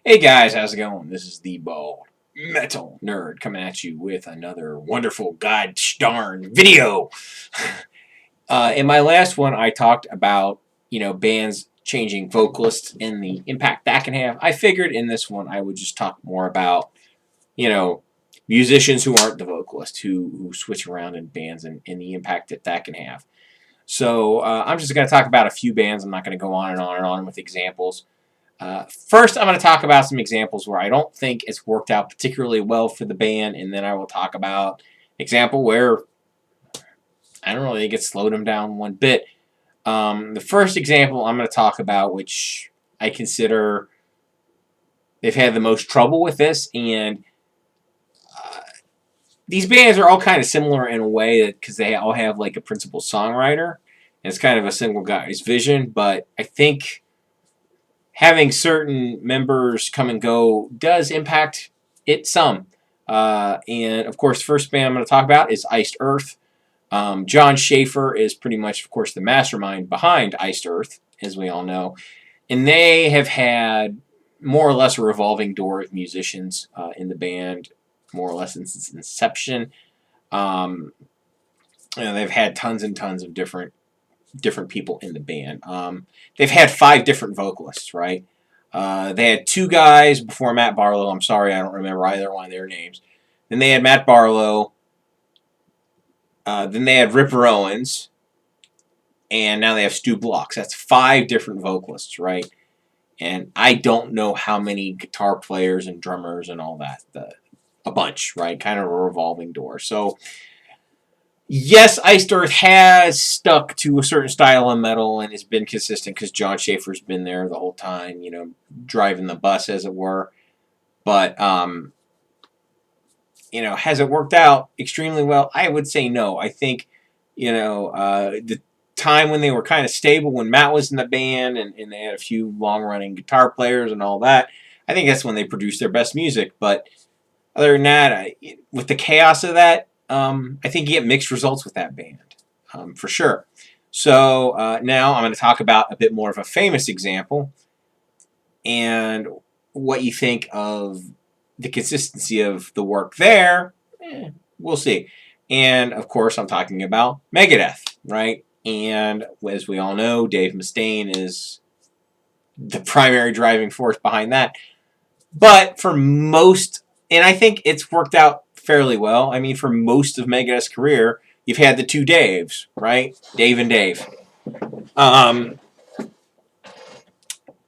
Hey guys, how's it going? This is the Bald Metal Nerd coming at you with another wonderful god darn video. In my last one, I talked about bands changing vocalists and the impact that can have. I figured in this one I would just talk more about you know musicians who aren't the vocalist who switch around in bands and the impact that can have. So I'm just going to talk about a few bands. I'm not going to go on and on and on with examples. First, I'm going to talk about some examples where I don't think it's worked out particularly well for the band, and then I will talk about an example where I don't really think it slowed them down one bit. The first example I'm going to talk about, which I consider they've had the most trouble with this, and these bands are all kind of similar in a way because they all have like a principal songwriter, and it's kind of a single guy's vision, but I think having certain members come and go does impact it some. And of course, the first band I'm going to talk about is Iced Earth. John Schaefer is pretty much, of course, the mastermind behind Iced Earth, as we all know. And they have had more or less a revolving door of musicians in the band, more or less since its inception. They've had tons and tons of different people in the band. They've had 5 different vocalists, right? They had 2 guys before Matt Barlow. I'm sorry, I don't remember either one of their names. Then they had Matt Barlow. Then they had Ripper Owens. And now they have Stu Blocks. That's 5 different vocalists, right? And I don't know how many guitar players and drummers and all that. A bunch, right? Kind of a revolving door. So yes, Iced Earth has stuck to a certain style of metal and has been consistent because John Schaefer's been there the whole time, driving the bus, as it were. But, has it worked out extremely well? I would say no. I think, the time when they were kind of stable, when Matt was in the band and they had a few long-running guitar players and all that, I think that's when they produced their best music. But other than that, with the chaos of that, I think you get mixed results with that band, for sure. So now I'm going to talk about a bit more of a famous example and what you think of the consistency of the work there. We'll see. And, of course, I'm talking about Megadeth, right? And as we all know, Dave Mustaine is the primary driving force behind that. But for most, and I think it's worked out fairly well. I mean, for most of Megadeth's career, you've had the 2 Daves, right? Dave and Dave. And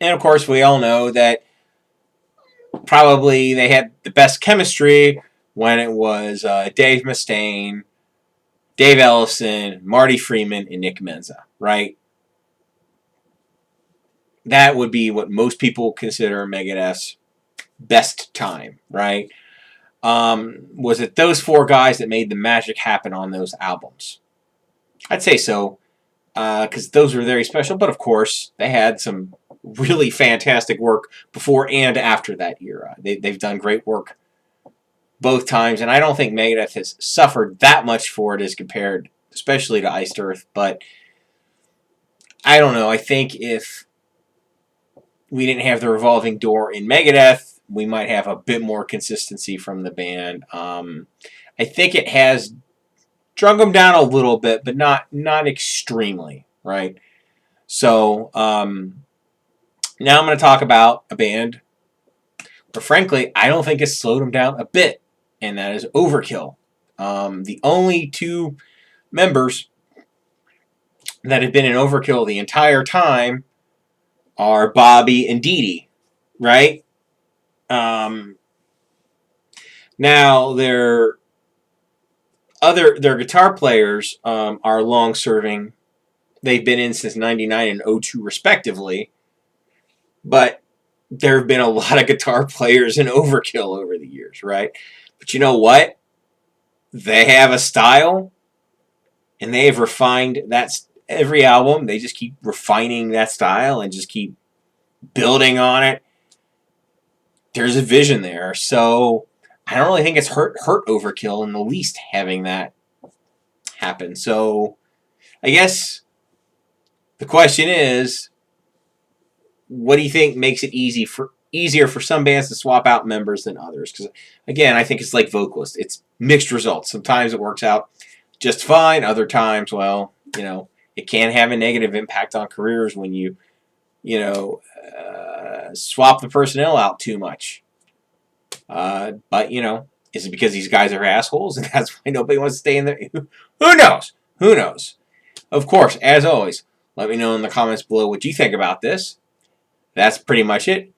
of course, we all know that probably they had the best chemistry when it was Dave Mustaine, Dave Ellefson, Marty Freeman, and Nick Menza, right? That would be what most people consider Megadeth's best time, right? Was it those 4 guys that made the magic happen on those albums? I'd say so, because those were very special. But of course, they had some really fantastic work before and after that era. They've done great work both times, and I don't think Megadeth has suffered that much for it as compared, especially to Iced Earth. But I don't know. I think if we didn't have the revolving door in Megadeth, we might have a bit more consistency from the band. I think it has drug them down a little bit, but not extremely, right? So now I'm going to talk about a band where, frankly, I don't think it's slowed them down a bit, and that is Overkill. The only 2 members that have been in Overkill the entire time are Bobby and Dee Dee, right? Now their guitar players are long serving. They've been in since '99 and '02 respectively, but there have been a lot of guitar players in Overkill over the years, right? But you know what? They have a style, and they have refined that. Every album, they just keep refining that style and just keep building on it. There's a vision there, so I don't really think it's hurt Overkill in the least having that happen. So I guess the question is, what do you think makes it easy for easier for some bands to swap out members than others. Because, again, I think it's like vocalists. It's mixed results. Sometimes it works out just fine. Other times, well, it can have a negative impact on careers when you swap the personnel out too much. But, is it because these guys are assholes and that's why nobody wants to stay in there? Who knows? Who knows? Of course, as always, let me know in the comments below what you think about this. That's pretty much it.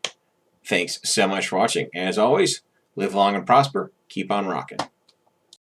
Thanks so much for watching. As always, live long and prosper. Keep on rocking.